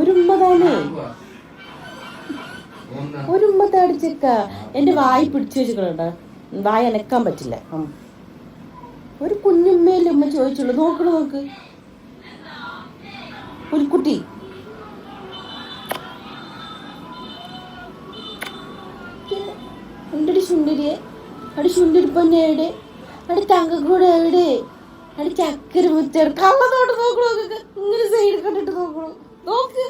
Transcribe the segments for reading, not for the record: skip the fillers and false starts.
ഒരു ഉമ്മതാണേ, ഒരു ഉമ്മത്ത അടിച്ചേക്ക. എൻ്റെ വായി പിടിച്ചു വെച്ചിട്ടുണ്ടോ, വായ അനക്കാൻ പറ്റില്ല. ഒരു കുഞ്ഞുമ്മയല്ലേ ഉമ്മ ചോദിച്ചുള്ളൂ. നോക്ക് ഒരു കുട്ടി. എൻ്റെ ചുണ്ടരിയെ അവിടെ ചുണ്ടരി പൊന്നെ എവിടെ, അവിടെ തങ്കക്കൂടെ എവിടെ, അവിടെ ചക്കര മുറ്റാണ് കള്ളത്തോട്ട് നോക്കണോ. ഇങ്ങനെ സൈഡ് കണ്ടിട്ട് നോക്ക്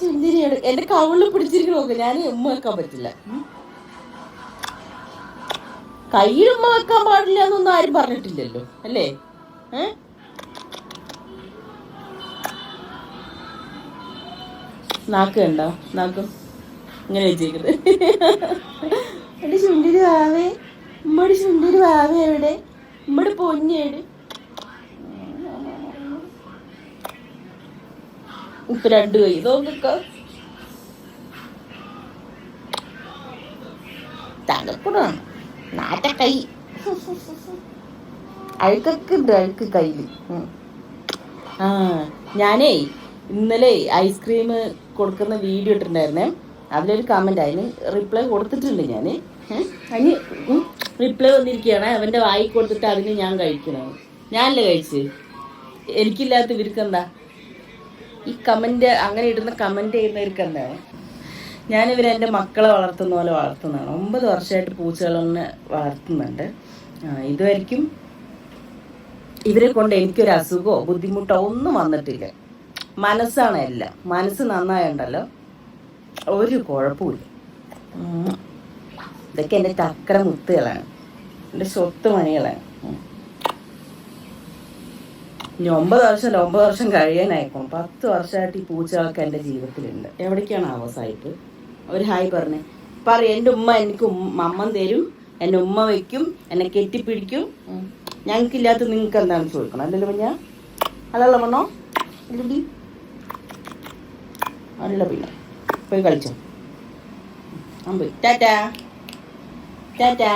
ചുന്തിരിയാണ്. എന്റെ കവിളിൽ പിടിച്ചിരിക്കണ നോക്ക്. ഞാൻ ഉമ്മ വെക്കാൻ പറ്റില്ല, കയ്യിൽ ഉമ്മ വെക്കാൻ പാടില്ല എന്നൊന്നും ആരും പറഞ്ഞിട്ടില്ലല്ലോ അല്ലേ? നാക്ക് കണ്ടോ, നാക്കും ഇങ്ങനെ വെച്ചേക്കുന്നത്. എന്റെ ചുണ്ടിരി വാവേ, ഉമ്മയുടെ ചുണ്ടിരി വാവേ എവിടെ, ഉമ്മയുടെ പൊന്നേട്. ഇപ്പൊ 2 കൈ നോക്ക. തലക്കൂടാണ് നാറ്റക്കൈ, അഴുക്കൊക്കെ ഉണ്ട്, അഴുക്ക് കയ്യിൽ. ഞാനേ ഇന്നലെ ഐസ്ക്രീം കൊടുക്കുന്ന വീഡിയോ ഇട്ടിട്ടുണ്ടായിരുന്നേ. അതിലൊരു കമന്റ്, അതിന് റിപ്ലൈ കൊടുത്തിട്ടുണ്ട് ഞാൻ. അതിന് റിപ്ലൈ വന്നിരിക്കുകയാണ്, അവൻ്റെ വായി കൊടുത്തിട്ട് അതിന് ഞാൻ കഴിക്കണം. ഞാനല്ലേ കഴിച്ച്, എനിക്കില്ലാത്ത ഇവർക്കെന്താ ഈ കമന്റ്, അങ്ങനെ ഇടുന്ന കമന്റ് ചെയ്യുന്നവർക്ക് എന്താണ്? ഞാനിവരെൻ്റെ മക്കളെ വളർത്തുന്ന പോലെ വളർത്തുന്നതാണ്. 9 വർഷമായിട്ട് പൂച്ചകളെ വളർത്തുന്നുണ്ട്. ഇതുവരെയ്ക്കും ഇവരെ കൊണ്ട് എനിക്കൊരു അസുഖമോ ബുദ്ധിമുട്ടോ ഒന്നും വന്നിട്ടില്ല. മനസ്സാണ് എല്ലാം. മനസ്സ് നന്നായുണ്ടല്ലോ ഒരു കുഴപ്പമില്ല. ഇതൊക്കെ എൻ്റെ ചക്കര മുത്തുകളാണ്, എൻ്റെ സ്വത്ത് മണികളാണ്. ഇനി 9 വർഷം കഴിയാനായിക്കോളും. 10 വർഷമായിട്ട് ഈ പൂച്ചകളൊക്കെ എൻ്റെ ജീവിതത്തിലുണ്ട്. എവിടേക്കാണ് അവസായിട്ട് അവർ ഹായ് പറഞ്ഞേ പറയും. എൻ്റെ ഉമ്മ എനിക്ക് അമ്മം തരും, എന്നെ ഉമ്മ വയ്ക്കും, എന്നെ കെട്ടിപ്പിടിക്കും. ഞങ്ങൾക്കില്ലാത്ത നിങ്ങൾക്ക് എന്താണെന്ന് ചോദിക്കണം അല്ലല്ലോ ഞാൻ. അതല്ല പറഞ്ഞോ ഇല്ലടി, അല്ല പിന്നെ പോയി കളിച്ചോ. പോയി ടാറ്റാ ടാറ്റാ.